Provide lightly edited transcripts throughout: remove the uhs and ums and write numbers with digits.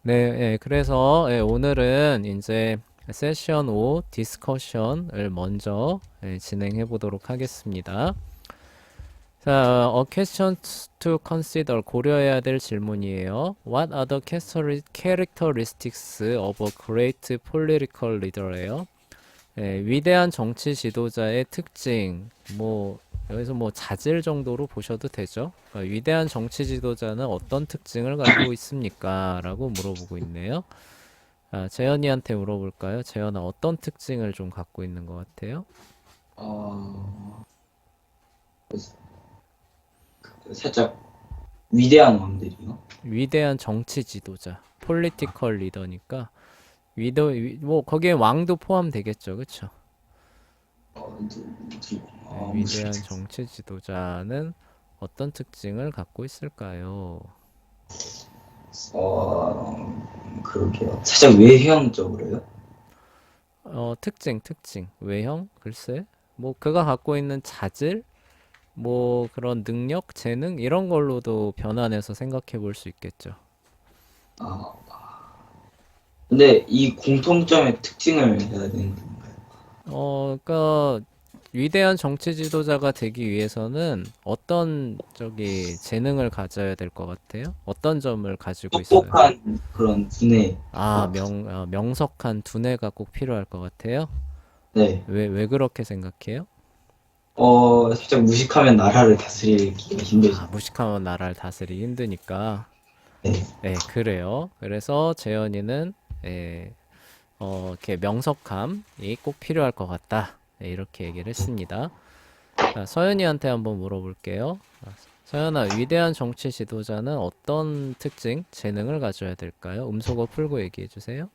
네, 예, 그래서 오늘은 이제 세션 5 디스커션을 먼저 진행해 보도록 하겠습니다. 자, a question to consider 고려해야 될 질문이에요. What are the characteristics of a great political leader예요? 위대한 정치 지도자의 특징, 여기서 자질 정도로 보셔도 되죠. 위대한 정치 지도자는 어떤 특징을 가지고 있습니까? 라고 물어보고 있네요. 재현이한테 물어볼까요? 재현아, 어떤 특징을 좀 갖고 있는 것 같아요? 어, 살짝 위대한 왕들이요. 위대한 정치 지도자, 폴리티컬 리더니까, 거기에 왕도 포함되겠죠, 그쵸? 위대한 모르겠어. 정치 지도자는 어떤 특징을 갖고 있을까요? 그러게요. 살짝 외형적으로요. 특징. 외형? 글쎄. 그가 갖고 있는 자질? 그런 능력, 재능? 이런 걸로도 변환해서 생각해 볼 수 있겠죠. 아, 근데 이 공통점의 특징을 해야 되는 건가요? 그러니까 위대한 정치 지도자가 되기 위해서는 어떤 재능을 가져야 될 것 같아요? 어떤 점을 가지고 있어요? 똑똑한 그런 두뇌. 명석한 두뇌가 꼭 필요할 것 같아요? 네. 왜 그렇게 생각해요? 살짝 무식하면 나라를 다스리기가 힘들죠. 무식하면 나라를 다스리기 힘드니까. 네. 네, 그래요. 그래서 재현이는, 이렇게 명석함이 꼭 필요할 것 같다. 네, 이렇게 얘기를 했습니다. 자, 서연이한테 한번 물어볼게요. 서연아, 위대한 정치 지도자는 어떤 특징, 재능을 가져야 될까요? 음소거 풀고 얘기해 주세요.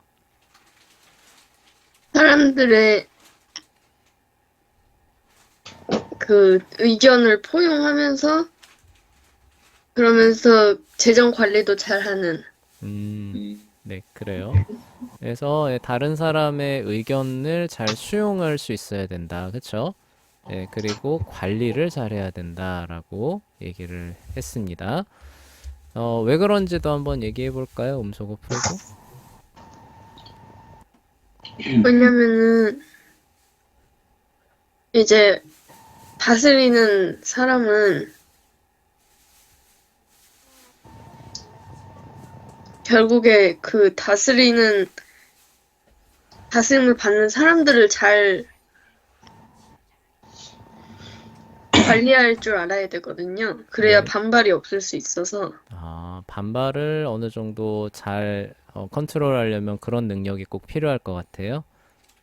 사람들의 그 의견을 포용하면서 그러면서 재정 관리도 잘하는. 음, 네, 그래요. 그래서 다른 사람의 의견을 잘 수용할 수 있어야 된다. 그쵸? 그리고 관리를 잘해야 된다라고 얘기를 했습니다. 왜 그런지도 한번 얘기해 볼까요? 음소거 풀고. 왜냐면은 이제 다스리는 사람은 결국에 그 다스림을 받는 사람들을 잘 관리할 줄 알아야 되거든요. 그래야 네. 반발이 없을 수 있어서. 반발을 어느 정도 잘 컨트롤하려면 그런 능력이 꼭 필요할 것 같아요.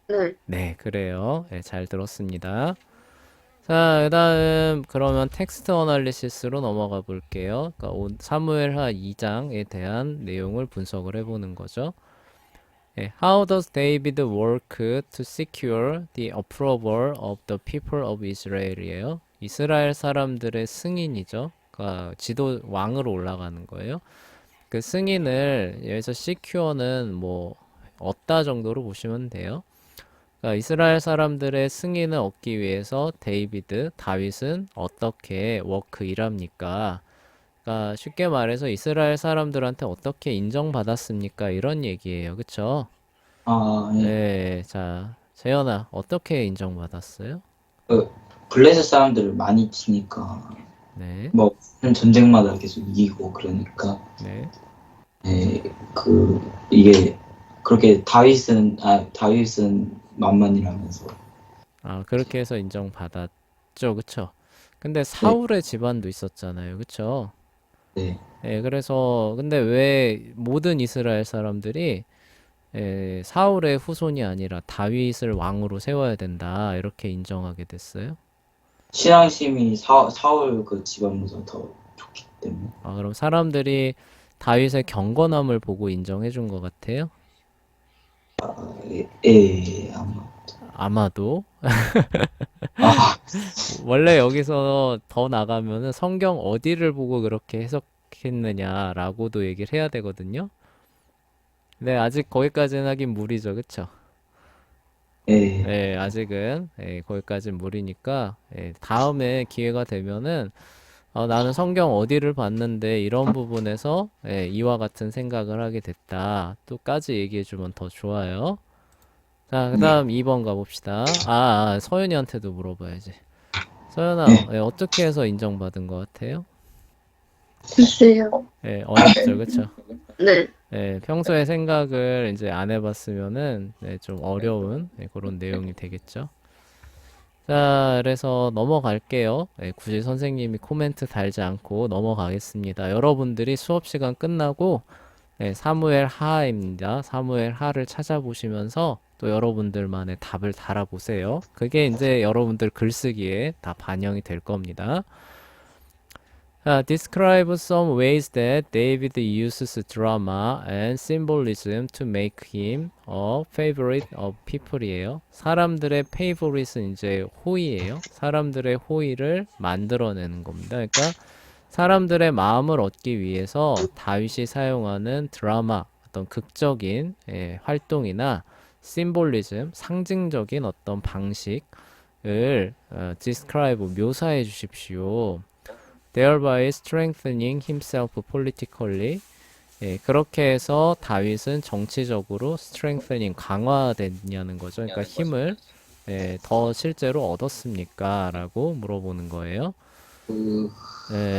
네. 네, 그래요. 네, 잘 들었습니다. 자, 그다음 그러면 텍스트 어널리시스로 넘어가 볼게요. 그러니까 사무엘하 2장에 대한 내용을 분석을 해보는 거죠. How does David work to secure the approval of the people of Israel이에요. 이스라엘 사람들의 승인이죠. 그러니까 왕으로 올라가는 거예요. 그 승인을 여기서 secure는 얻다 정도로 보시면 돼요. 그러니까 이스라엘 사람들의 승인을 얻기 위해서 다윗은 어떻게 일합니까? 그러니까 쉽게 말해서 이스라엘 사람들한테 어떻게 인정받았습니까? 이런 얘기예요. 그쵸? 예. 네, 자, 재현아, 어떻게 인정받았어요? 그 블레셋 사람들을 많이 치니까 네, 뭐 전쟁마다 계속 이기고 그러니까 네. 이게 그렇게 다윗은 만만이라면서. 그렇게 해서 인정받았죠. 그쵸? 근데 네. 사울의 집안도 있었잖아요. 그쵸? 네. 근데 왜 모든 이스라엘 사람들이 사울의 후손이 아니라 다윗을 왕으로 세워야 된다. 이렇게 인정하게 됐어요. 신앙심이 사울 그 집안보다 더 좋기 때문에. 그럼 사람들이 다윗의 경건함을 보고 인정해 준 것 같아요? 아마. 아마도. 아, 원래 여기서 더 나가면은 성경 어디를 보고 그렇게 해석했느냐라고도 얘기를 해야 되거든요. 네, 아직 거기까지는 하긴 무리죠. 그쵸? 예. 네, 아직은 거기까지는 무리니까 다음에 기회가 되면은 나는 성경 어디를 봤는데 이런 부분에서 이와 같은 생각을 하게 됐다. 또까지 얘기해주면 더 좋아요. 자, 그 네. 다음 2번 가봅시다. 서윤이한테도 물어봐야지. 서윤아, 네. 어떻게 해서 인정받은 것 같아요? 글쎄요. 어렵죠, 그쵸? 네. 평소에 생각을 이제 안 해봤으면은 좀 어려운 그런 내용이 되겠죠. 자, 그래서 넘어갈게요. 굳이 선생님이 코멘트 달지 않고 넘어가겠습니다. 여러분들이 수업 시간 끝나고 사무엘 하입니다. 사무엘 하를 찾아보시면서 또 여러분들만의 답을 달아보세요. 그게 이제 여러분들 글쓰기에 다 반영이 될 겁니다. Describe some ways that David uses drama and symbolism to make him a favorite of people이에요. 사람들의 favorite은 이제 호의예요. 사람들의 호의를 만들어내는 겁니다. 그러니까 사람들의 마음을 얻기 위해서 다윗이 사용하는 드라마, 어떤 극적인 활동이나 심볼리즘, 상징적인 어떤 방식을 describe, 묘사해 주십시오. thereby strengthening himself politically. 그렇게 해서 다윗은 정치적으로 strengthening, 강화됐냐는 거죠. 그러니까 힘을 더 실제로 얻었습니까? 라고 물어보는 거예요. 그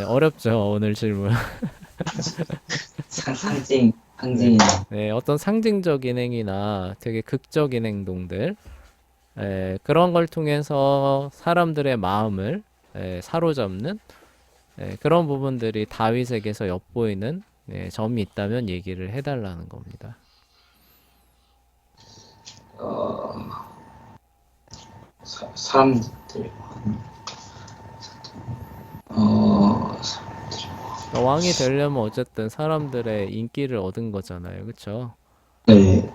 어렵죠, 오늘 질문. 상징이 어떤 상징적인 행위나 되게 극적인 행동들, 그런 걸 통해서 사람들의 마음을 사로잡는 그런 부분들이 다윗에게서 엿보이는 점이 있다면 얘기를 해달라는 겁니다. 사람들 그러니까 왕이 되려면 어쨌든 사람들의 인기를 얻은 거잖아요, 그쵸? 네.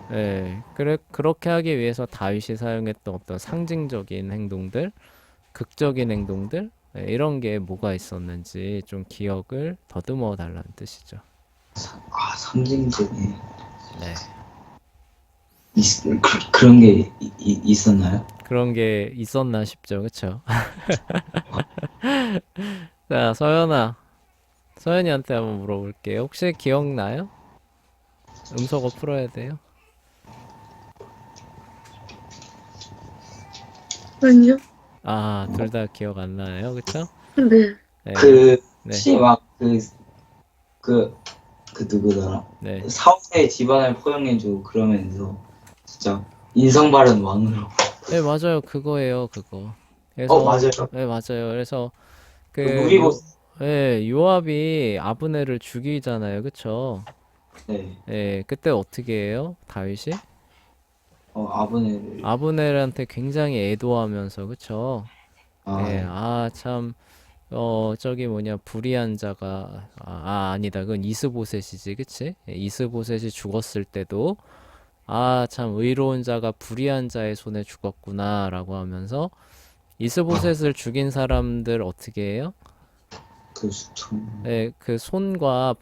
그렇게 하기 위해서 다윗이 사용했던 어떤 상징적인 행동들, 극적인 행동들, 이런 게 뭐가 있었는지 좀 기억을 더듬어 달라는 뜻이죠. 상징적인 네. 그런 게 있었나요? 그런 게 있었나 싶죠, 그쵸? 자, 서연이한테 한번 물어볼게요. 혹시 기억나요? 음소거 풀어야 돼요. 아니요. 둘 다 기억 안 나요, 그쵸? 네. 네, 네, 혹시 그 누구더라? 네. 사후세 집안을 포용해주고 그러면서 진짜 인성 바른 왕으로. 네, 맞아요. 그거예요, 그거. 그래서, 맞아요. 네, 맞아요. 그래서, 그, 무비보스. 요압이 아브넬을 죽이잖아요, 그쵸? 네. 그때 어떻게 해요? 다윗이? 아브넬을. 아브넬한테 굉장히 애도하면서, 그쵸? 네. 참, 저기 뭐냐, 불의한 자가, 아니다. 그건 이스보셋이지, 그치? 이스보셋이 죽었을 때도, 참, 의로운 자가 불의한 자의 손에 죽었구나, 라고 하면서, 이스보셋을 죽인 사람들 어떻게 해요? 그 수청. 그 손과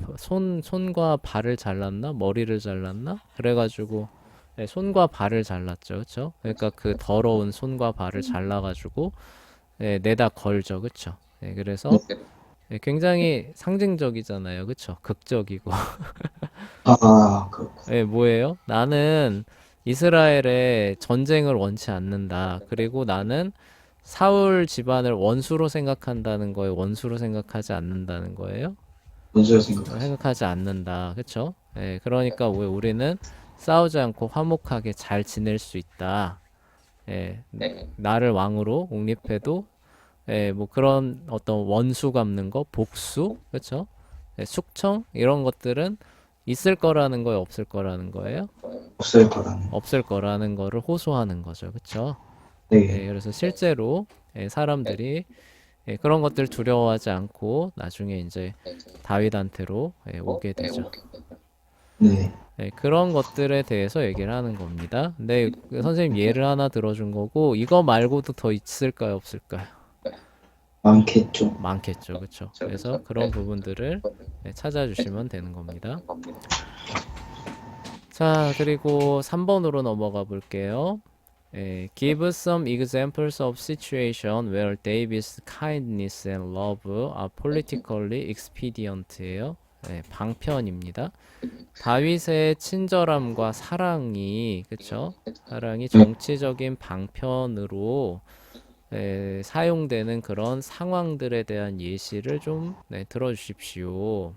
발을 잘랐나? 머리를 잘랐나? 그래가지고, 손과 발을 잘랐죠, 그쵸? 그러니까 그 더러운 손과 발을 잘라가지고, 내다 걸죠, 그쵸? 그래서, 굉장히 상징적이잖아요, 그쵸? 극적이고. 그렇고. 뭐예요? 나는 이스라엘의 전쟁을 원치 않는다. 그리고 나는 사울 집안을 원수로 생각한다는 거예요. 원수로 생각하지 않는다는 거예요. 먼저 생각하죠. 생각하지 않는다. 그쵸? 그러니까 왜 우리는 싸우지 않고 화목하게 잘 지낼 수 있다. 나를 왕으로 옹립해도 뭐 그런 어떤 원수 갚는 거, 복수, 그쵸? 숙청 이런 것들은 있을 거라는 거예요, 없을 거라는 거예요? 없을 거라는. 없을 거라는 거를 호소하는 거죠, 그쵸? 네. 그래서 실제로 사람들이 그런 것들 두려워하지 않고 나중에 이제 다윗한테로 오게 되죠. 네. 그런 것들에 대해서 얘기를 하는 겁니다. 근데 그 선생님 예를 하나 들어준 거고 이거 말고도 더 있을까요, 없을까요? 많겠죠. 많겠죠, 그쵸? 그래서 그런 부분들을 찾아주시면 되는 겁니다. 자, 그리고 3번으로 넘어가 볼게요. Give some examples of situation where David's kindness and love are politically expedient예요. 방편입니다. 다윗의 친절함과 사랑이, 그쵸? 사랑이 정치적인 방편으로 사용되는 그런 상황들에 대한 예시를 좀 들어주십시오.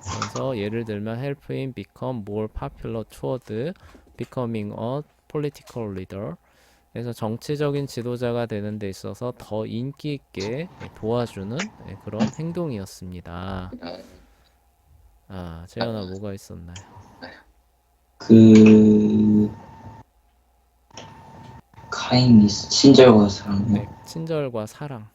그래서 예를 들면 help him become more popular toward becoming a political leader. 그래서 정치적인 지도자가 되는 데 있어서 더 인기 있게 도와주는 그런 행동이었습니다. 아, 재현아 뭐가 있었나요? 그 카인니스 친절과 사랑요. 네, 친절과 사랑.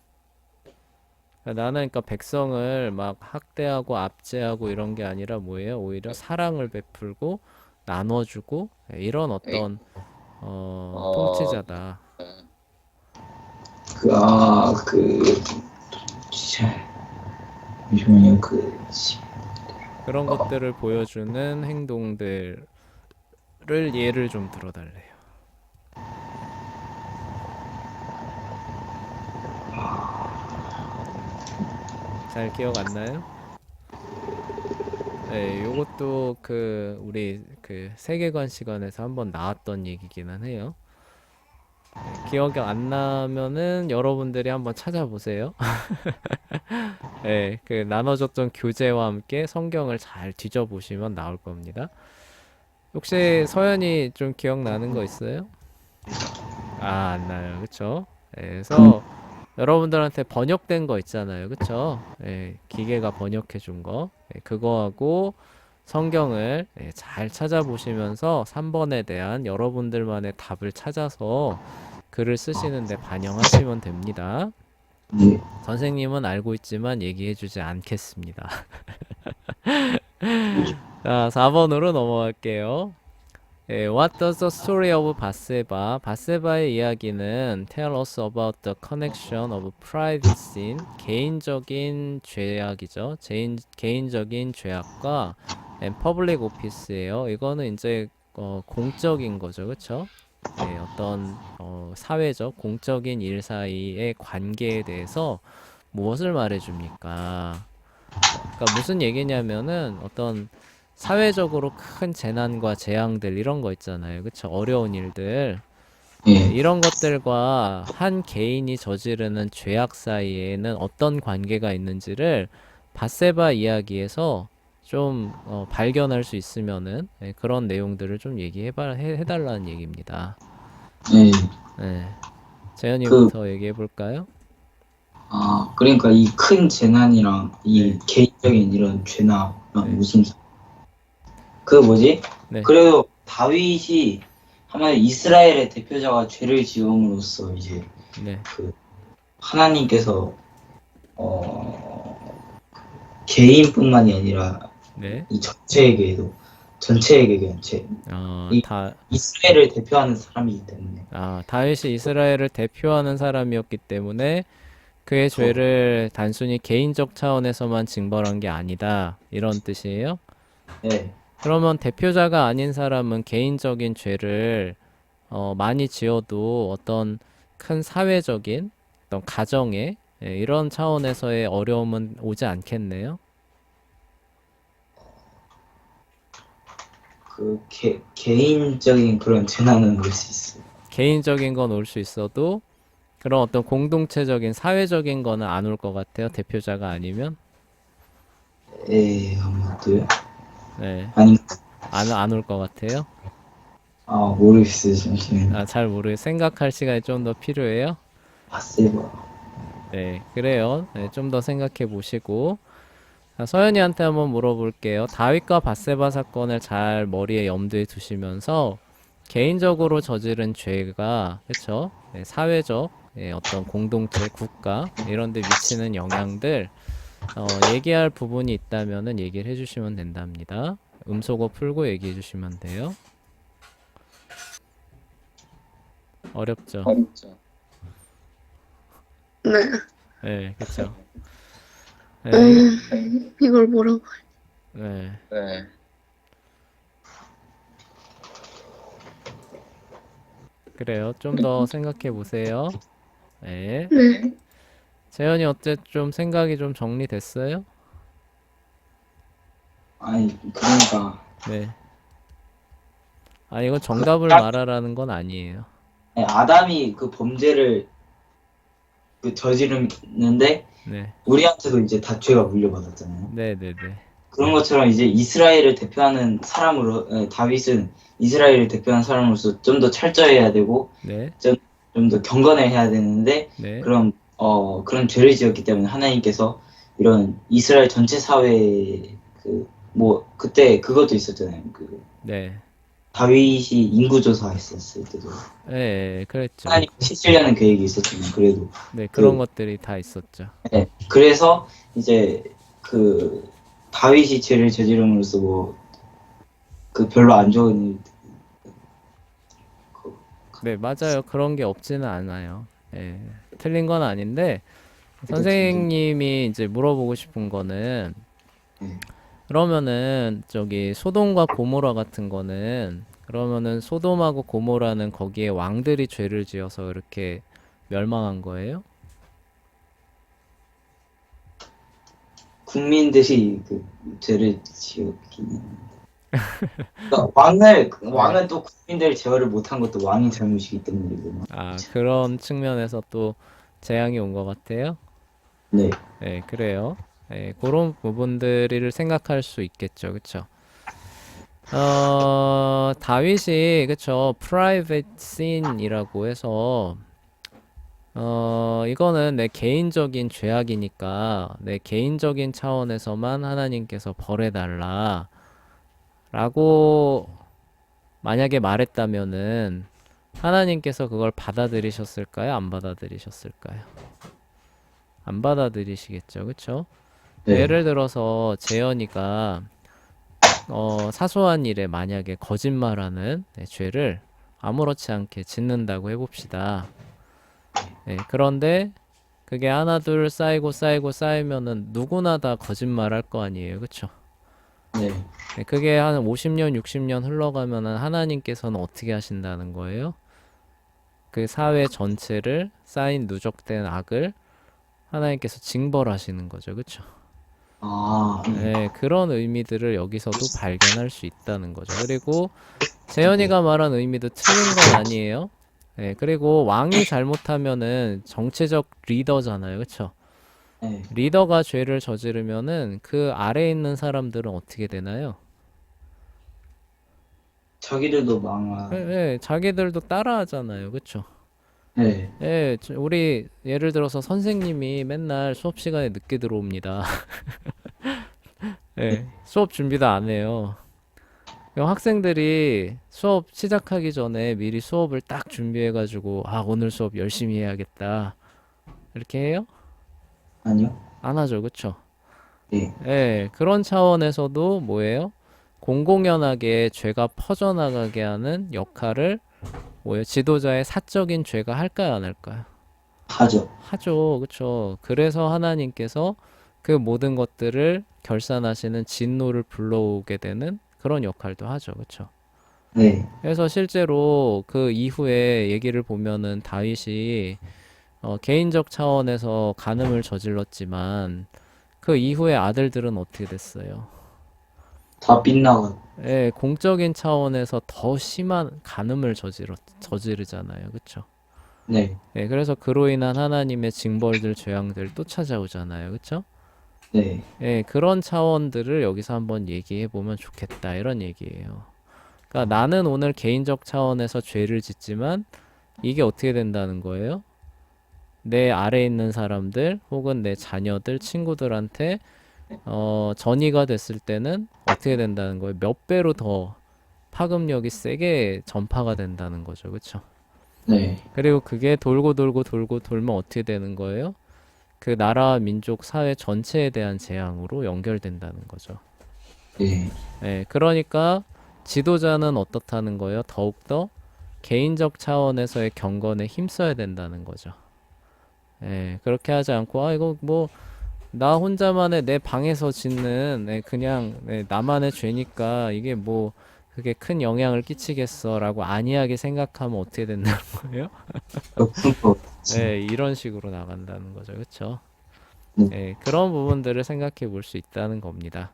나는 그러니까 백성을 막 학대하고 압제하고 이런 게 아니라 뭐예요? 오히려 사랑을 베풀고 나눠주고 이런 어떤 통치자다. 진짜 잠시만요. 그런 것들을 보여주는 행동들을 예를 좀 들어달래요. 잘 기억 안 나요? 네, 요것도 우리 세계관 시간에서 한번 나왔던 얘기기는 해요. 기억이 안 나면은 여러분들이 한번 찾아보세요. 네, 나눠줬던 교재와 함께 성경을 잘 뒤져보시면 나올 겁니다. 혹시 서연이 좀 기억나는 거 있어요? 아, 안 나요. 그쵸? 그래서 여러분들한테 번역된 거 있잖아요. 그쵸? 기계가 번역해 준 거. 그거하고 성경을 잘 찾아보시면서 3번에 대한 여러분들만의 답을 찾아서 글을 쓰시는데 반영하시면 됩니다. 네. 선생님은 알고 있지만 얘기해주지 않겠습니다. 자, 4번으로 넘어갈게요. What does the story of 바세바? 바세바의 이야기는 tell us about the connection of private sin, 개인적인 죄악이죠. 개인적인 죄악과 and public office예요. 이거는 이제 공적인 거죠, 그렇죠? 어떤 사회적, 공적인 일 사이의 관계에 대해서 무엇을 말해줍니까? 그러니까 무슨 얘기냐면은 어떤 사회적으로 큰 재난과 재앙들 이런 거 있잖아요. 그쵸? 어려운 일들. 예. 이런 것들과 한 개인이 저지르는 죄악 사이에는 어떤 관계가 있는지를 바세바 이야기에서 좀 발견할 수 있으면은 그런 내용들을 좀 해달라는 얘기입니다. 예. 네. 그, 재현이부터 얘기해 볼까요? 그러니까 이 큰 재난이랑 이 네. 개인적인 이런 죄나 네. 무슨 뭐지? 네. 그래도 다윗이 하나의 이스라엘의 대표자가 죄를 지음으로써 이제 네. 하나님께서 개인뿐만이 아니라 네. 이 전체에게 그냥 이 이스라엘을 대표하는 사람이기 때문에 다윗이 이스라엘을 대표하는 사람이었기 때문에 그의 죄를 단순히 개인적 차원에서만 징벌한 게 아니다. 이런 뜻이에요? 네. 그러면 대표자가 아닌 사람은 개인적인 죄를 많이 지어도 어떤 큰 사회적인 어떤 가정에 이런 차원에서의 어려움은 오지 않겠네요? 개인적인 그런 재난은 올 수 있어요. 개인적인 건 올 수 있어도 그런 어떤 공동체적인 사회적인 거는 안 올 것 같아요. 대표자가 아니면. 아무것도요? 네. 아니, 안 올 것 같아요. 모르겠어요. 잠시만요. 잘 생각할 시간이 좀 더 필요해요. 바세바. 네, 그래요. 네, 좀 더 생각해 보시고. 자, 서연이한테 한번 물어볼게요. 다윗과 밧세바 사건을 잘 머리에 염두에 두시면서 개인적으로 저지른 죄가, 그쵸? 네, 사회적, 어떤 공동체, 국가, 이런 데 미치는 영향들, 얘기할 부분이 있다면은 얘기를 해주시면 된답니다. 음소거 풀고 얘기해 주시면 돼요. 어렵죠? 네. 네, 그쵸? 네, 이걸 뭐라고? 네. 그래요. 좀 더 생각해 보세요. 네. 네. 재현이 어때? 좀 생각이 좀 정리됐어요? 아니, 그러니까. 네. 아, 이건 그 정답을 말하라는 건 아니에요. 아담이 그 범죄를 그 저지르는데 네. 우리한테도 이제 다 죄가 물려받았잖아요. 네네네. 그런 것처럼 이제 이스라엘을 대표하는 사람으로 다윗은 이스라엘을 대표하는 사람으로서 좀 더 철저해야 되고 네. 좀 더 경건해야 되는데 네. 그런 그런 죄를 지었기 때문에 하나님께서 이런 이스라엘 전체 사회에 그 뭐 그때 그것도 있었잖아요. 그 네. 다윗이 인구조사 했었을 때도 네. 그랬죠. 하나님 시키려는 계획이 있었잖아요. 그래도 네. 그런 그 것들이 다 있었죠. 네. 그래서 이제 그 다윗이 죄를 저지름으로써 뭐 그 별로 안 좋은 일, 그, 네. 맞아요. 그런 게 없지는 않아요. 예. 틀린 건 아닌데, 좀, 선생님이 이제 물어보고 싶은 거는, 네. 그러면은, 저기, 소돔과 고모라 같은 거는, 그러면은, 소돔하고 고모라는 거기에 왕들이 죄를 지어서 이렇게 멸망한 거예요? 국민들이 그 죄를 지었긴 그러니까 네. 왕은 또 국민들 제어를 못한 것도 왕의 잘못이기 때문이구나. 아, 그런 측면에서 또 재앙이 온 것 같아요? 네, 네, 그래요. 네, 그런 부분들을 생각할 수 있겠죠. 그쵸? 다윗이, 그쵸? private sin이라고 해서, 이거는 내 개인적인 죄악이니까, 내 개인적인 차원에서만 하나님께서 벌해달라. 라고 만약에 말했다면은, 하나님께서 그걸 받아들이셨을까요? 안 받아들이셨을까요? 안 받아들이시겠죠. 그쵸? 네, 예를 들어서 재현이가 사소한 일에 만약에 거짓말하는 죄를 아무렇지 않게 짓는다고 해봅시다. 네, 그런데 그게 하나 둘 쌓이고 쌓이고 쌓이면은 누구나 다 거짓말 할 거 아니에요. 그쵸? 네. 네, 그게 한 50년, 60년 흘러가면은 하나님께서는 어떻게 하신다는 거예요? 그 사회 전체를 쌓인 누적된 악을 하나님께서 징벌하시는 거죠. 그쵸? 아, 네, 그런 의미들을 여기서도 발견할 수 있다는 거죠. 그리고 네, 재현이가 말한 의미도 틀린 건 아니에요. 네, 그리고 왕이 잘못하면은 정치적 리더잖아요. 그쵸? 네. 리더가 죄를 저지르면은 그 아래에 있는 사람들은 어떻게 되나요? 자기들도 네, 망한. 네, 자기들도 따라하잖아요. 그쵸? 네, 네, 우리 예를 들어서 선생님이 맨날 수업 시간에 늦게 들어옵니다. 네, 수업 준비도 안 해요. 그럼 학생들이 수업 시작하기 전에 미리 수업을 딱 준비해가지고, 아, 오늘 수업 열심히 해야겠다. 이렇게 해요? 아니요. 안 하죠, 그쵸? 네, 예, 그런 차원에서도 뭐예요? 공공연하게 죄가 퍼져나가게 하는 역할을 뭐예요? 지도자의 사적인 죄가 할까요, 안 할까요? 하죠. 하죠, 그쵸? 그래서 하나님께서 그 모든 것들을 결산하시는 진노를 불러오게 되는 그런 역할도 하죠, 그쵸? 네, 그래서 실제로 그 이후에 얘기를 보면은 다윗이 개인적 차원에서 간음을 저질렀지만 그 이후에 아들들은 어떻게 됐어요? 다 빗나가. 예, 공적인 차원에서 더 심한 간음을 저지르잖아요. 그쵸? 네, 예, 그래서 그로 인한 하나님의 징벌들, 재앙들 또 찾아오잖아요. 그쵸? 네, 예, 그런 차원들을 여기서 한번 얘기해 보면 좋겠다. 이런 얘기예요. 그러니까 나는 오늘 개인적 차원에서 죄를 짓지만 이게 어떻게 된다는 거예요? 내 아래에 있는 사람들 혹은 내 자녀들, 친구들한테 전이가 됐을 때는 어떻게 된다는 거예요? 몇 배로 더 파급력이 세게 전파가 된다는 거죠. 그쵸? 네, 그리고 그게 돌고 돌고 돌고 돌면 어떻게 되는 거예요? 그 나라, 민족, 사회 전체에 대한 재앙으로 연결된다는 거죠. 네, 예, 그러니까 지도자는 어떻다는 거예요? 더욱더 개인적 차원에서의 경건에 힘써야 된다는 거죠. 예, 그렇게 하지 않고, 아, 이거 뭐, 나 혼자만의 내 방에서 짓는, 그냥, 나만의 죄니까, 이게 뭐, 그게 큰 영향을 끼치겠어라고 안이하게 생각하면 어떻게 된다는 거예요? 역순법. 네, 이런 식으로 나간다는 거죠. 그쵸? 네. 네, 그런 부분들을 생각해 볼 수 있다는 겁니다.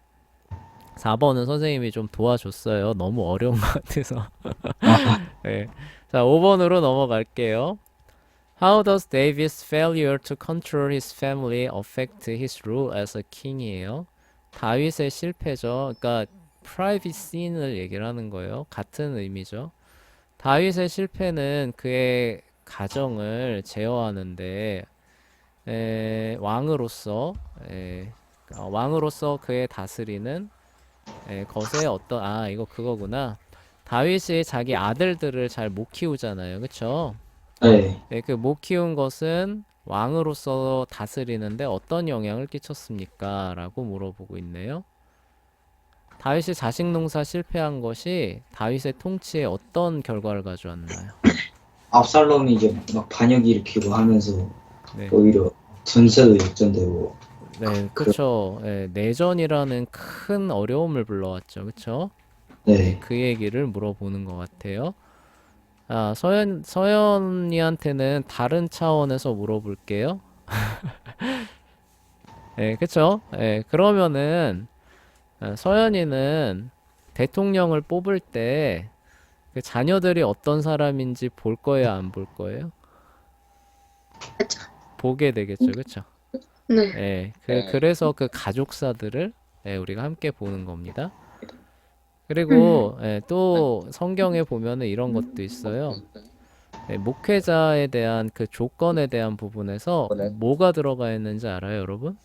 4번은 선생님이 좀 도와줬어요. 너무 어려운 것 같아서. 아, 네. 자, 5번으로 넘어갈게요. How does David's failure to control his family affect his role as a king이에요. 다윗의 실패죠. 그러니까 private sin을 얘기를 하는 거예요. 같은 의미죠. 다윗의 실패는 그의 가정을 제어하는데 왕으로서 왕으로서 그의 다스리는 것에 어떤 이거 그거구나. 다윗이 자기 아들들을 잘 못 키우잖아요. 그쵸? 네. 그 못 키운 것은 왕으로서 다스리는데 어떤 영향을 끼쳤습니까? 라고 물어보고 있네요. 다윗이 자식 농사 실패한 것이 다윗의 통치에 어떤 결과를 가져왔나요? 압살롬이 이제 막 반역 일으키고 하면서 네, 오히려 전세도 역전되고 네, 그 그쵸. 내전이라는 큰 어려움을 불러왔죠. 그쵸? 네. 그 얘기를 물어보는 것 같아요. 서연이한테는 다른 차원에서 물어볼게요. 그쵸? 그러면은, 서연이는 대통령을 뽑을 때 그 자녀들이 어떤 사람인지 볼 거예요, 안 볼 거예요? 보게 되겠죠, 그쵸? 네. 그래서 그 가족사들을 우리가 함께 보는 겁니다. 음. 그리고 또 성경에 보면은 이런 것도 있어요. 목회자에 대한 그 조건에 대한 부분에서 뭐가 들어가 있는지 알아요, 여러분?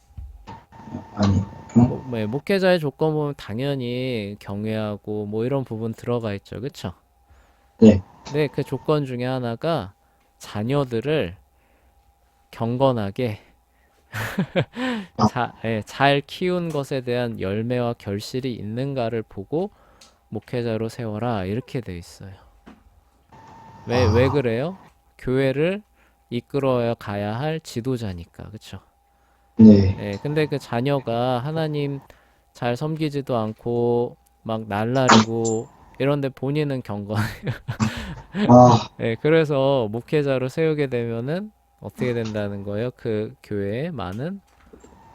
아니 목회자의 조건 보면 당연히 경외하고 뭐 이런 부분 들어가 있죠, 그쵸? 네. 네, 그 조건 중에 하나가 자녀들을 경건하게 아, 잘 키운 것에 대한 열매와 결실이 있는가를 보고 목회자로 세워라 이렇게 돼 있어요. 왜 아, 그래요? 교회를 이끌어 가야 할 지도자니까, 그쵸? 네. 근데 그 자녀가 하나님 잘 섬기지도 않고 막 날라리고 이런데 본인은 경건. 아, 그래서 목회자로 세우게 되면은 어떻게 된다는 거예요? 그 교회에 많은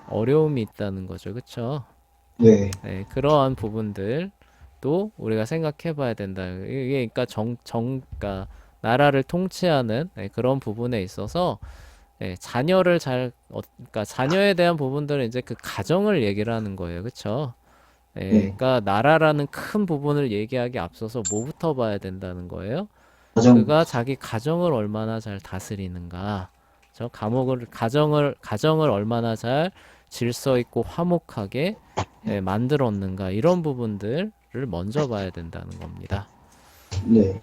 어려움이 있다는 거죠, 그쵸? 네. 그러한 부분들도 우리가 생각해 봐야 된다. 이게 그러니까 그러니까 나라를 통치하는 그런 부분에 있어서 자녀를 그러니까 자녀에 대한 부분들은 이제 그 가정을 얘기를 하는 거예요. 그쵸? 네. 그러니까 나라라는 큰 부분을 얘기하기 앞서서 뭐부터 봐야 된다는 거예요? 가정 그가 자기 가정을 얼마나 잘 다스리는가. 가정을 얼마나 잘 질서 있고 화목하게 만들었는가. 이런 부분들을 먼저 봐야 된다는 겁니다. 네.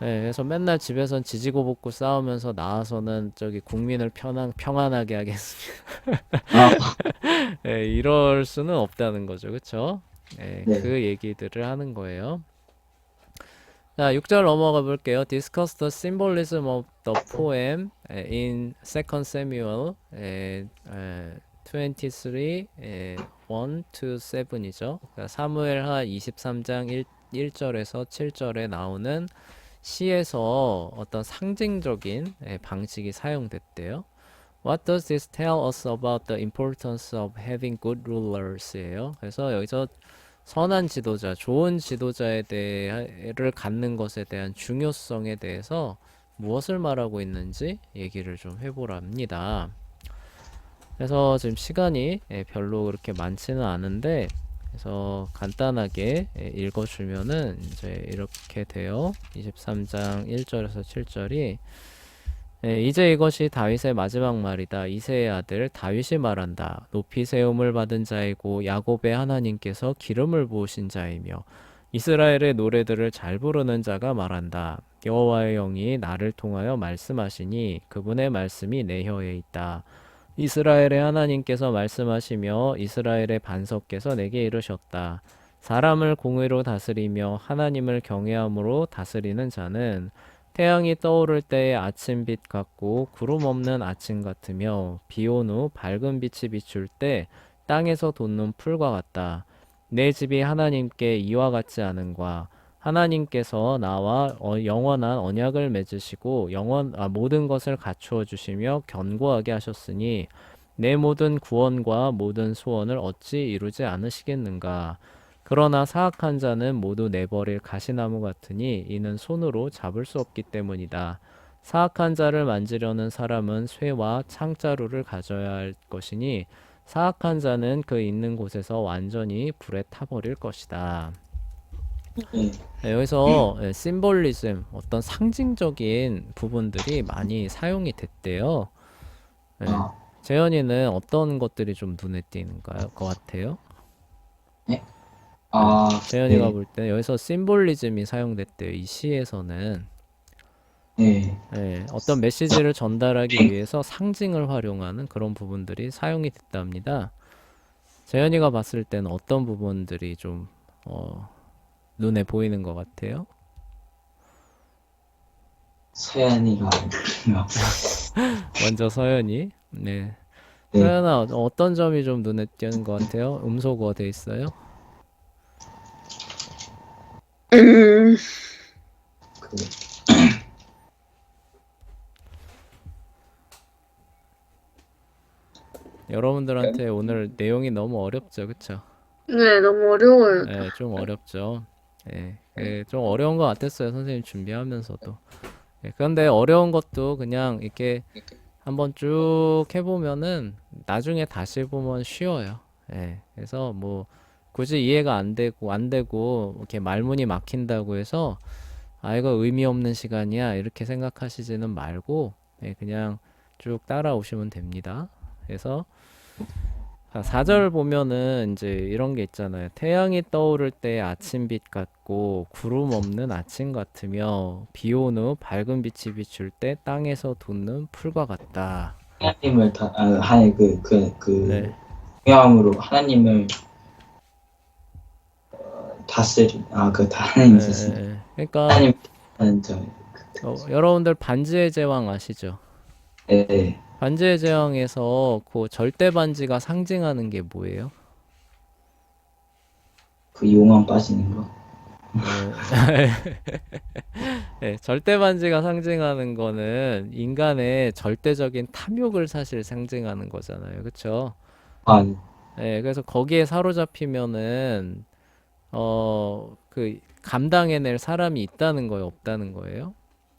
그래서 맨날 집에선 지지고 볶고 싸우면서 나와서는 저기 국민을 평안하게 하겠습니다. 아, 이럴 수는 없다는 거죠. 그쵸? 네. 그 얘기들을 하는 거예요. 자, 6절 넘어가 볼게요. Discuss the symbolism of the poem in 2 Samuel 23 1 to 7이죠. 그러니까 사무엘하 23장 1절에서 7절에 나오는 시에서 어떤 상징적인 방식이 사용됐대요. What does this tell us about the importance of having good rulers예요. 그래서 여기서 선한 지도자, 좋은 지도자에 대해를 갖는 것에 대한 중요성에 대해서 무엇을 말하고 있는지 얘기를 좀 해보랍니다. 그래서 지금 시간이 별로 그렇게 많지는 않은데, 그래서 간단하게 읽어주면은 이제 이렇게 돼요. 23장 1절에서 7절이 이제 이것이 다윗의 마지막 말이다. 이새의 아들 다윗이 말한다. 높이 세움을 받은 자이고 야곱의 하나님께서 기름을 부으신 자이며 이스라엘의 노래들을 잘 부르는 자가 말한다. 여호와의 영이 나를 통하여 말씀하시니 그분의 말씀이 내 혀에 있다. 이스라엘의 하나님께서 말씀하시며 이스라엘의 반석께서 내게 이르셨다. 사람을 공의로 다스리며 하나님을 경외함으로 다스리는 자는 태양이 떠오를 때의 아침빛 같고 구름 없는 아침 같으며 비온 후 밝은 빛이 비출 때 땅에서 돋는 풀과 같다. 내 집이 하나님께 이와 같지 않은가. 하나님께서 나와 영원한 언약을 맺으시고 모든 것을 갖추어 주시며 견고하게 하셨으니 내 모든 구원과 모든 소원을 어찌 이루지 않으시겠는가. 그러나 사악한 자는 모두 내버릴 가시나무 같으니 이는 손으로 잡을 수 없기 때문이다. 사악한 자를 만지려는 사람은 쇠와 창자루를 가져야 할 것이니 사악한 자는 그 있는 곳에서 완전히 불에 타버릴 것이다. 네. 네, 여기서 심볼리즘, 어떤 상징적인 부분들이 많이 사용이 됐대요. 네. 아, 재현이는 어떤 것들이 좀 눈에 띄는 것 같아요? 네. 아, 재현이가 네. 볼 때 여기서 심볼리즘이 사용됐대요. 이 시에서는 네. 어떤 메시지를 전달하기 위해서 상징을 활용하는 그런 부분들이 사용이 됐답니다. 재현이가 봤을 때는 어떤 부분들이 좀 눈에 보이는 것 같아요? 서연이가 먼저 서현이. 네. 네. 서현아, 어떤 점이 좀 눈에 띄는 것 같아요? 음소거가 돼 있어요? 음, 그, 여러분들한테 오늘 내용이 너무 어렵죠, 그쵸? 네, 너무 어려워요. 네, 좀 어렵죠. 좀 어려운 것 같았어요, 선생님 준비하면서도. 그런데 어려운 것도 그냥 이렇게 한번 쭉 해보면은 나중에 다시 보면 쉬워요. 그래서 뭐 굳이 이해가 안 되고 이렇게 말문이 막힌다고 해서 아, 이거 의미 없는 시간이야 이렇게 생각하시지는 말고 그냥 쭉 따라오시면 됩니다. 그래서 4절 보면은 이제 이런 게 있잖아요. 태양이 떠오를 때 아침빛 같고 구름 없는 아침 같으며 비 온 후 밝은 빛이 비출 때 땅에서 돋는 풀과 같다. 하나님을 하나의 네. 중요함으로 하나님을 하나님 있었습니다. 그러니까 하나님 하는 여러분들 반지의 제왕 아시죠? 네. 반지의 제왕에서 그 절대 반지가 상징하는 게 뭐예요? 그 용암 빠지는 거. 절대 반지가 상징하는 거는 인간의 절대적인 탐욕을 사실 상징하는 거잖아요. 그쵸? 아, 그래서 거기에 사로잡히면은, 감당해낼 사람이 있다는 거예요? 없다는 거예요?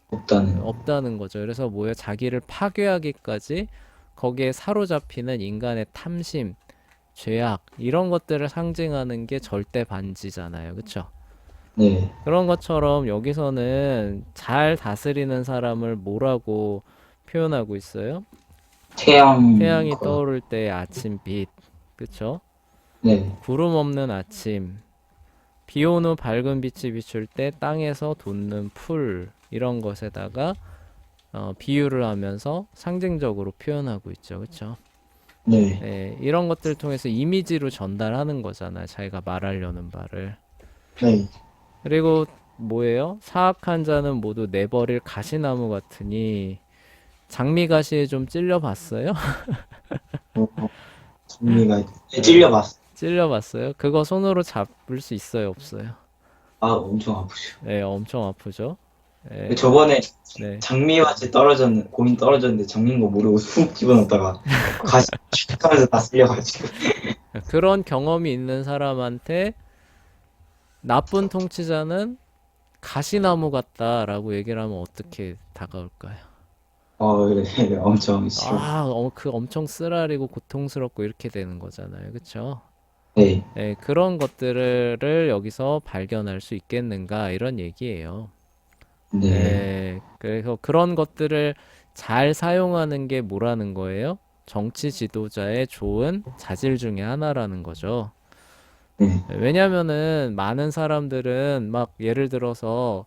없다는. 없다는 거죠. 그래서 뭐예요? 자기를 파괴하기까지 거기에 사로잡히는 인간의 탐심, 죄악, 이런 것들을 상징하는 게 절대 반지잖아요. 그쵸? 네. 그런 것처럼 여기서는 잘 다스리는 사람을 뭐라고 표현하고 있어요? 태양 태양이 거. 떠오를 때의 아침빛, 그쵸? 네. 구름 없는 아침, 비 온 후 밝은 빛이 비출 때 땅에서 돋는 풀, 이런 것에다가 비유를 하면서 상징적으로 표현하고 있죠, 그쵸? 네. 이런 것들을 통해서 이미지로 전달하는 거잖아요, 자기가 말하려는 바를. 네. 그리고 뭐예요? 사악한 자는 모두 내버릴 가시나무 같으니 장미가시에 좀 찔려봤어요? 장미가 네, 찔려봤어. 찔려봤어요? 그거 손으로 잡을 수 있어요, 없어요? 아, 엄청 아프죠. 네, 엄청 아프죠? 네, 저번에 네. 장미밭에 고민 떨어졌는데 장미인 거 모르고 쑥 집어넣다가 가시 슉 하면서 다 쓸려가지고. 그런 경험이 있는 사람한테 나쁜 통치자는 가시나무 같다라고 얘기를 하면 어떻게 다가올까요? 네, 엄청 싫어. 그 엄청 쓰라리고 고통스럽고 이렇게 되는 거잖아요. 그쵸? 네. 그런 것들을 여기서 발견할 수 있겠는가 이런 얘기예요. 네. 그래서 그런 것들을 잘 사용하는 게 뭐라는 거예요? 정치 지도자의 좋은 자질 중에 하나라는 거죠. 네. 왜냐면은 많은 사람들은 막 예를 들어서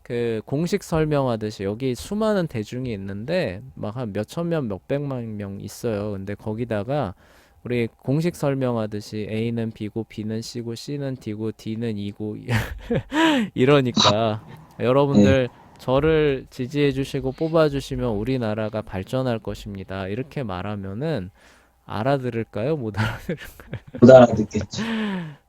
그 공식 설명하듯이 여기 수많은 대중이 있는데 막 한 몇천 명, 몇백만 명 있어요. 근데 거기다가 우리 공식 설명하듯이 A는 B고 B는 C고 C는 D고 D는 E고 이러니까 네. 여러분들 저를 지지해 주시고 뽑아 주시면 우리나라가 발전할 것입니다. 이렇게 말하면은 알아들을까요? 못 알아들을까요? 못 알아듣겠죠.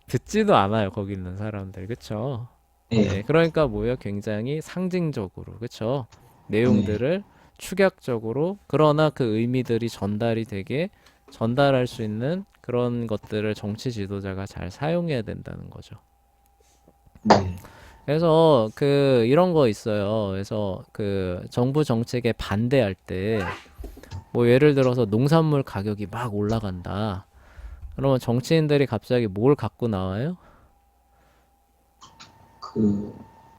듣지도 않아요. 거기 있는 사람들. 그쵸? 네. 그러니까 뭐예요? 굉장히 상징적으로, 그쵸? 네. 내용들을 축약적으로, 그러나 그 의미들이 전달이 되게 전달할 수 있는 그런 것들을 정치 지도자가 잘 사용해야 된다는 거죠. 네. 그래서 그 이런 거 있어요. 그래서 그 정부 정책에 반대할 때 뭐 예를 들어서 농산물 가격이 막 올라간다. 그러면 정치인들이 갑자기 뭘 갖고 나와요? 그,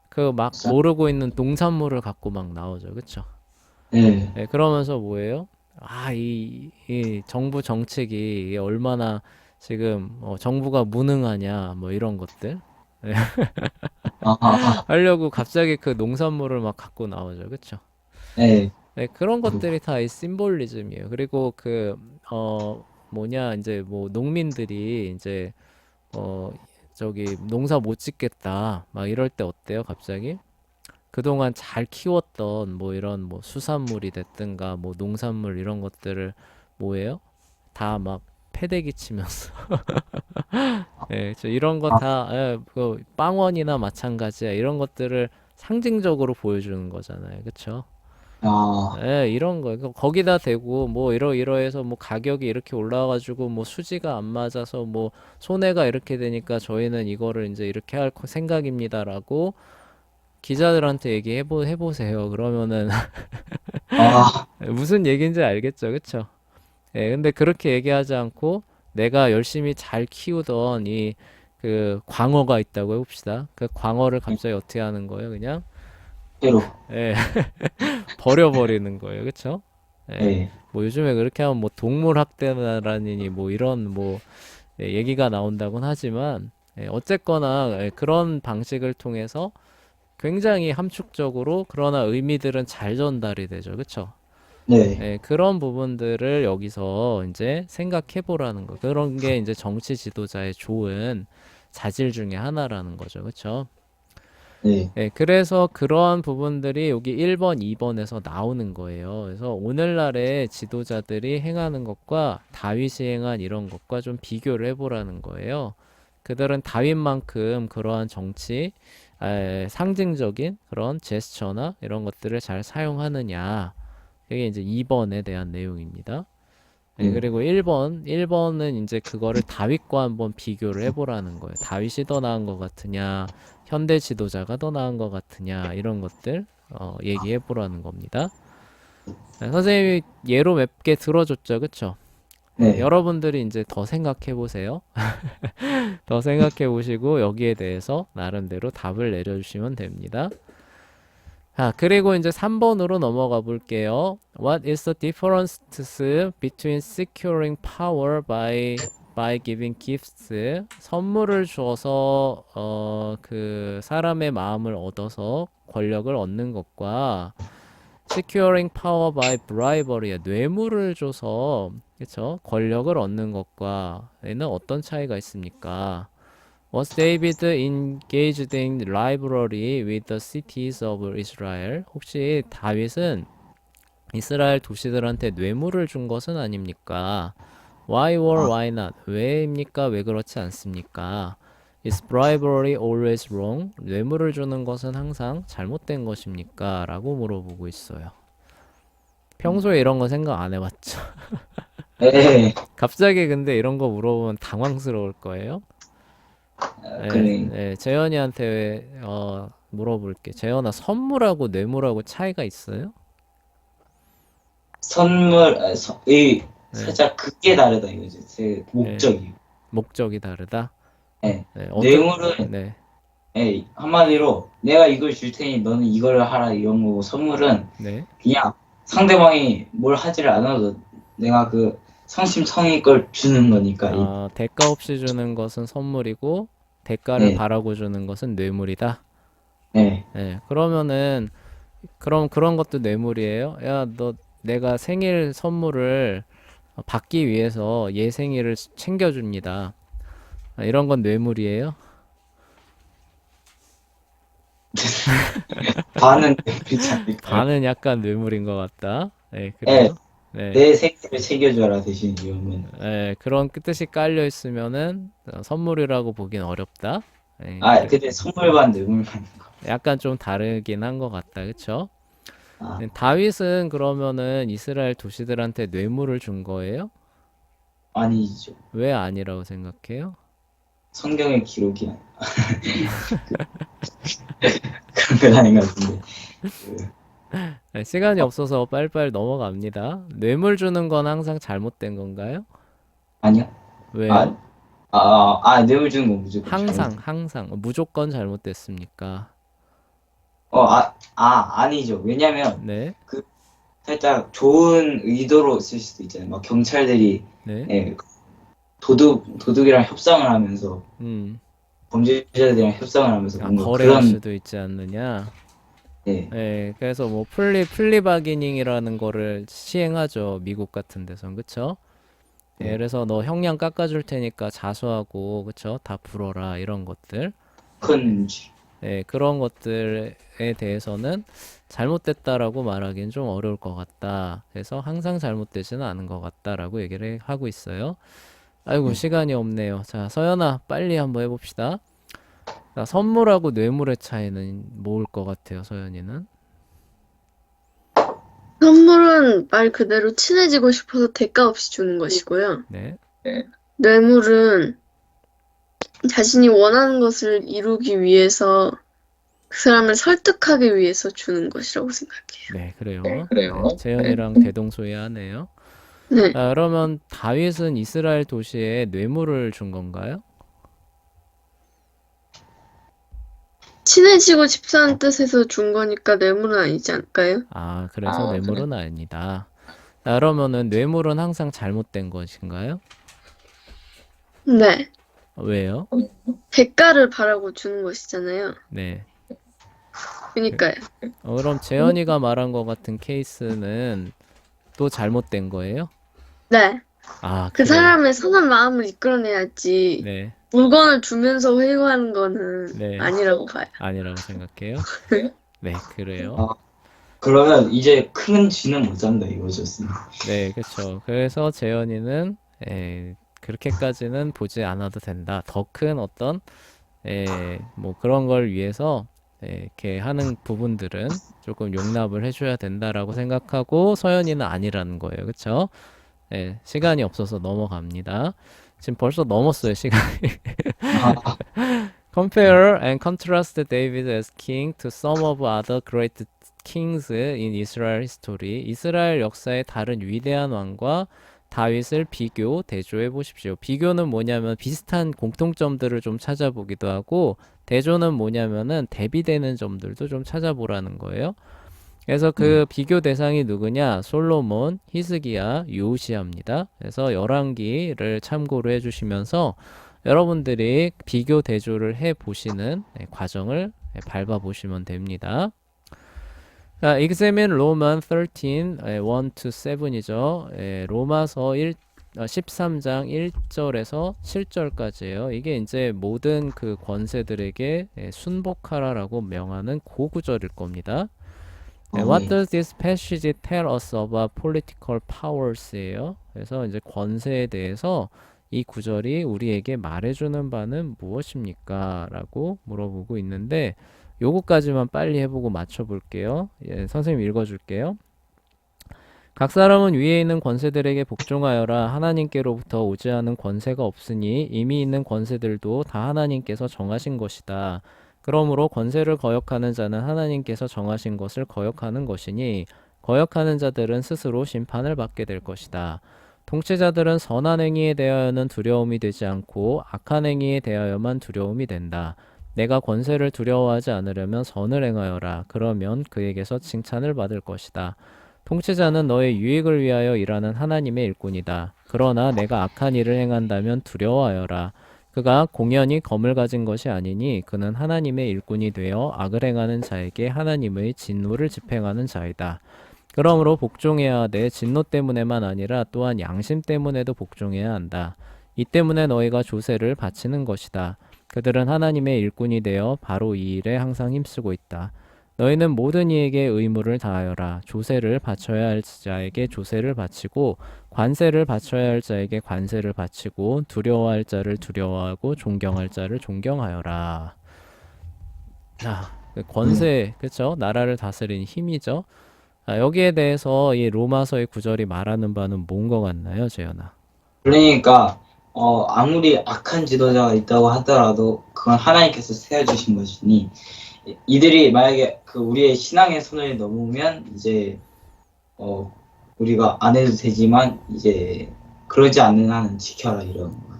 그 막 쌀? 오르고 있는 농산물을 갖고 막 나오죠. 그쵸? 네. 그러면서 뭐예요? 이 정부 정책이 이게 얼마나 지금 정부가 무능하냐 뭐 이런 것들 아, 아, 하려고 갑자기 그 농산물을 막 갖고 나오죠. 그쵸? 네. 그런 그, 것들이 다 이 심볼리즘이에요. 그리고 뭐냐, 이제 뭐 농민들이 이제, 어, 저기 농사 못 짓겠다. 막 이럴 때 어때요, 갑자기? 그동안 잘 키웠던 뭐 이런 뭐 수산물이 됐든가 뭐 농산물 이런 것들을 뭐예요? 다 막 패대기 치면서. 저 이런 거 아, 다, 그 빵원이나 마찬가지야. 이런 것들을 상징적으로 보여주는 거잖아요. 그쵸? 아, 이런 거. 거기다 대고, 뭐, 이러해서, 뭐, 가격이 이렇게 올라와가지고, 뭐, 수지가 안 맞아서, 뭐, 손해가 이렇게 되니까 저희는 이거를 이제 이렇게 할 생각입니다라고 기자들한테 해보세요. 그러면은, 아, 무슨 얘기인지 알겠죠? 그쵸? 근데 그렇게 얘기하지 않고, 내가 열심히 잘 키우던 그 광어가 있다고 해봅시다. 그 광어를 갑자기 어떻게 하는 거예요? 그냥, 회로. 예, 버려버리는 거예요. 그쵸? 예. 네. 뭐 요즘에 그렇게 하면 뭐 동물 학대라니 뭐 이런 뭐 얘기가 나온다곤 하지만 어쨌거나 그런 방식을 통해서 굉장히 함축적으로 그러나 의미들은 잘 전달이 되죠. 그쵸? 네. 그런 부분들을 여기서 이제 생각해 보라는 거. 그런 게 이제 정치 지도자의 좋은 자질 중에 하나라는 거죠. 그쵸? 네. 그래서 그러한 부분들이 여기 1번, 2번에서 나오는 거예요. 그래서 오늘날의 지도자들이 행하는 것과 다윗이 행한 이런 것과 좀 비교를 해보라는 거예요. 그들은 다윗만큼 그러한 정치, 상징적인 그런 제스처나 이런 것들을 잘 사용하느냐. 그게 이제 2번에 대한 내용입니다. 네. 그리고 1번은 이제 그거를 다윗과 한번 비교를 해보라는 거예요. 다윗이 더 나은 것 같으냐, 현대 지도자가 더 나은 것 같으냐, 이런 것들 얘기해보라는 겁니다. 선생님이 예로 몇 개 들어줬죠, 그쵸? 네. 여러분들이 이제 더 생각해보세요. 더 생각해보시고 여기에 대해서 나름대로 답을 내려주시면 됩니다. 그리고 이제 3번으로 넘어가 볼게요. What is the difference between securing power by giving gifts? 선물을 줘서 그 사람의 마음을 얻어서 권력을 얻는 것과 securing power by bribery, 뇌물을 줘서 그쵸? 권력을 얻는 것과는 어떤 차이가 있습니까? Was David engaged in rivalry with the cities of Israel? 혹시 다윗은 이스라엘 도시들한테 뇌물을 준 것은 아닙니까? Why or 아, why not? 왜입니까? 왜 그렇지 않습니까? Is bribery always wrong? 뇌물을 주는 것은 항상 잘못된 것입니까? 라고 물어보고 있어요. 평소에 이런 거 생각 안 해봤죠? 네. 갑자기 근데 이런 거 물어보면 당황스러울 거예요. 그래. 재현이한테 물어볼게. 재현아, 선물하고 뇌물하고 차이가 있어요? 선물, 이, 네, 살짝 그게 다르다 이거죠. 제 네, 목적이. 목적이 다르다. 네. 어떤, 뇌물은, 네, 한마디로 내가 이걸 줄 테니 너는 이걸 하라 이런 거고, 선물은 네. 그냥 상대방이 뭘 하지를 않아도 내가 그 성심성의 걸 주는 거니까. 대가 없이 주는 것은 선물이고 대가를 네. 바라고 주는 것은 뇌물이다. 네. 그러면은 그럼 그런 것도 뇌물이에요? 야, 너 내가 생일 선물을 받기 위해서 얘 생일을 챙겨줍니다. 이런 건 뇌물이에요? 반은 그렇지 않을까요? 반은 약간 뇌물인 것 같다. 네. 그래요? 네. 내 생일을 챙겨줘라 대신 이러면. 그런 뜻이 깔려 있으면은 선물이라고 보긴 어렵다. 예, 아, 근데 선물 받는 뇌물 받는 거. 약간 좀 다르긴 한 것 같다. 그쵸? 아, 다윗은 그러면은 이스라엘 도시들한테 뇌물을 준 거예요? 아니죠. 왜 아니라고 생각해요? 성경의 기록이 그런 건 아닌 것 같은데. 그, 네, 시간이 없어서 빨리빨리 넘어갑니다. 뇌물 주는 건 항상 잘못된 건가요? 아니요. 왜요? 아, 뇌물 주는 건 무조건 잘못. 항상 무조건 잘못됐습니까? 아니죠. 왜냐면 네, 그 살짝 좋은 의도로 쓸 수도 있잖아요. 막 경찰들이 네, 예, 도둑이랑 협상을 하면서 음, 범죄자들이랑 협상을 하면서 뭔가 거래할 그런 수도 있지 않느냐? 예, 네, 그래서 뭐 플리바기닝이라는 거를 시행하죠. 미국 같은 데선, 그쵸? 예, 예, 그래서 너 형량 깎아줄 테니까 자수하고, 그쵸? 다 풀어라, 이런 것들. 예, 큰 주- 예, 그런 것들에 대해서는 잘못됐다라고 말하기는 좀 어려울 것 같다. 그래서 항상 잘못되지는 않은 것 같다라고 얘기를 하고 있어요. 아이고, 예. 시간이 없네요. 자, 서연아, 빨리 한번 해봅시다. 자, 선물하고 뇌물의 차이는 뭐일 것 같아요, 서연이는? 선물은 말 그대로 친해지고 싶어서 대가 없이 주는 것이고요. 네. 뇌물은 자신이 원하는 것을 이루기 위해서 그 사람을 설득하기 위해서 주는 것이라고 생각해요. 네, 그래요. 네, 재현이랑 대동소이하네요. 네. 자, 그러면 다윗은 이스라엘 도시에 뇌물을 준 건가요? 친해지고 싶다는 뜻에서 준 거니까 뇌물은 아니지 않을까요? 아, 그래서 뇌물은 아니다. 자, 그러면은 뇌물은 항상 잘못된 것인가요? 네. 왜요? 대가를 바라고 주는 것이잖아요. 네. 그- 그러니까요. 그럼 재현이가 말한 것 같은 케이스는 또 잘못된 거예요? 네. 아, 그 그래요. 사람의 선한 마음을 이끌어내야지 네, 물건을 주면서 회유하는 거는 네. 아니라고 봐요. 아니라고 생각해요? 네, 그래요. 아, 그러면 이제 큰 쥐는 못 잡는다 이거죠. 네, 그쵸. 그래서 재현이는 그렇게까지는 보지 않아도 된다. 더 큰 어떤 뭐 그런 걸 위해서 이렇게 하는 부분들은 조금 용납을 해줘야 된다라고 생각하고 서연이는 아니라는 거예요. 그쵸? 시간이 없어서 넘어갑니다. 지금 벌써 넘었어요, 시간이. 아, Compare and contrast David as king to some of other great kings in Israel history. 이스라엘 역사의 다른 위대한 왕과 다윗을 비교, 대조해 보십시오. 비교는 뭐냐면 비슷한 공통점들을 좀 찾아보기도 하고, 대조는 뭐냐면은 대비되는 점들도 좀 찾아보라는 거예요. 그래서 그 비교 대상이 누구냐? 솔로몬, 히스기야, 요시야입니다. 그래서 열왕기를 참고로 해주시면서 여러분들이 비교 대조를 해 보시는 과정을 밟아 보시면 됩니다. 자, examine Roman 13, 1 to 7이죠. 로마서 13장 1절에서 7절까지예요. 이게 이제 모든 그 권세들에게 순복하라라고 명하는 고구절일 겁니다. What 예. does this passage tell us about political powers예요. 그래서 이제 권세에 대해서 이 구절이 우리에게 말해주는 바는 무엇입니까? 라고 물어보고 있는데 요거까지만 빨리 해보고 맞춰볼게요. 선생님 읽어줄게요. 각 사람은 위에 있는 권세들에게 복종하여라. 하나님께로부터 오지 않은 권세가 없으니 이미 있는 권세들도 다 하나님께서 정하신 것이다. 그러므로 권세를 거역하는 자는 하나님께서 정하신 것을 거역하는 것이니 거역하는 자들은 스스로 심판을 받게 될 것이다. 통치자들은 선한 행위에 대하여는 두려움이 되지 않고 악한 행위에 대하여만 두려움이 된다. 내가 권세를 두려워하지 않으려면 선을 행하여라. 그러면 그에게서 칭찬을 받을 것이다. 통치자는 너의 유익을 위하여 일하는 하나님의 일꾼이다. 그러나 내가 악한 일을 행한다면 두려워하여라. 그가 공연히 검을 가진 것이 아니니 그는 하나님의 일꾼이 되어 악을 행하는 자에게 하나님의 진노를 집행하는 자이다. 그러므로 복종해야 하되 진노 때문에만 아니라 또한 양심 때문에도 복종해야 한다. 이 때문에 너희가 조세를 바치는 것이다. 그들은 하나님의 일꾼이 되어 바로 이 일에 항상 힘쓰고 있다. 너희는 모든 이에게 의무를 다하여라. 조세를 바쳐야 할 자에게 조세를 바치고 관세를 바쳐야 할 자에게 관세를 바치고 두려워할 자를 두려워하고 존경할 자를 존경하여라. 자, 그 권세, 그쵸? 나라를 다스리는 힘이죠. 여기에 대해서 이 로마서의 구절이 말하는 바는 뭔 것 같나요, 재현아? 그러니까 아무리 악한 지도자가 있다고 하더라도 그건 하나님께서 세워주신 것이니 이들이 만약에 그 우리의 신앙의 선을 넘으면 이제 우리가 안 해도 되지만 이제 그러지 않는 한은 지켜라 이런 거.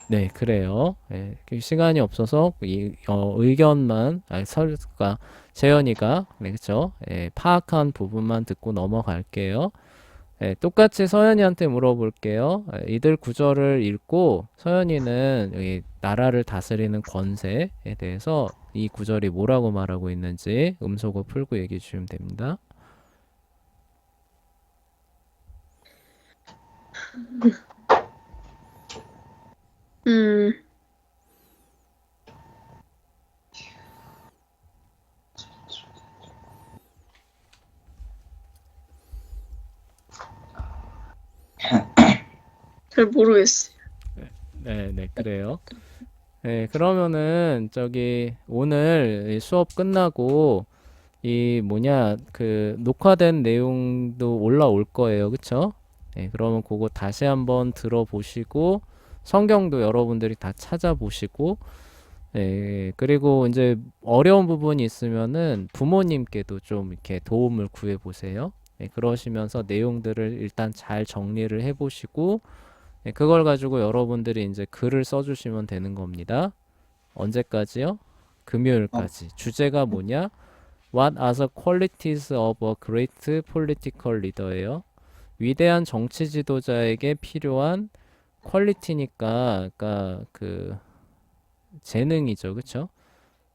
네, 그래요. 예, 그 시간이 없어서 의견만, 그러니까 재현이가, 네, 그쵸? 예, 파악한 부분만 듣고 넘어갈게요. 예, 똑같이 서연이한테 물어볼게요. 이들 구절을 읽고 서연이는 이 나라를 다스리는 권세에 대해서 이 구절이 뭐라고 말하고 있는지 음소거 풀고 얘기해 주시면 됩니다. 음, 잘 모르겠어요. 네, 네, 그래요. 네, 그러면은 저기 오늘 이 수업 끝나고 이 뭐냐 그 녹화된 내용도 올라올 거예요. 그쵸? 네, 그러면 그거 다시 한번 들어보시고 성경도 여러분들이 다 찾아보시고 네, 그리고 이제 어려운 부분이 있으면은 부모님께도 좀 이렇게 도움을 구해 보세요. 네, 그러시면서 내용들을 일단 잘 정리를 해 보시고 네, 그걸 가지고 여러분들이 이제 글을 써주시면 되는 겁니다. 언제까지요? 금요일까지. 주제가 뭐냐? What are the qualities of a great political leader예요. 위대한 정치 지도자에게 필요한 퀄리티니까, 그러니까 그 재능이죠, 그렇죠?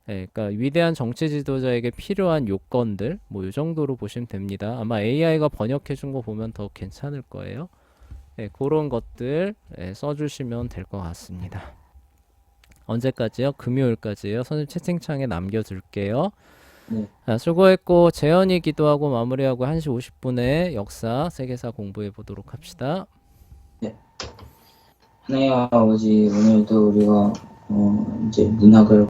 네, 그러니까 위대한 정치 지도자에게 필요한 요건들, 뭐 이 정도로 보시면 됩니다. 아마 AI가 번역해 준 거 보면 더 괜찮을 거예요. 네, 그런 것들 써주시면 될 것 같습니다. 언제까지요? 금요일까지요. 선생님 채팅창에 남겨둘게요. 네. 자, 수고했고 재현이 기도하고 마무리하고 1시 50분에 역사 세계사 공부해 보도록 합시다. 하나님 아버지 오늘도 우리가 이제 문학을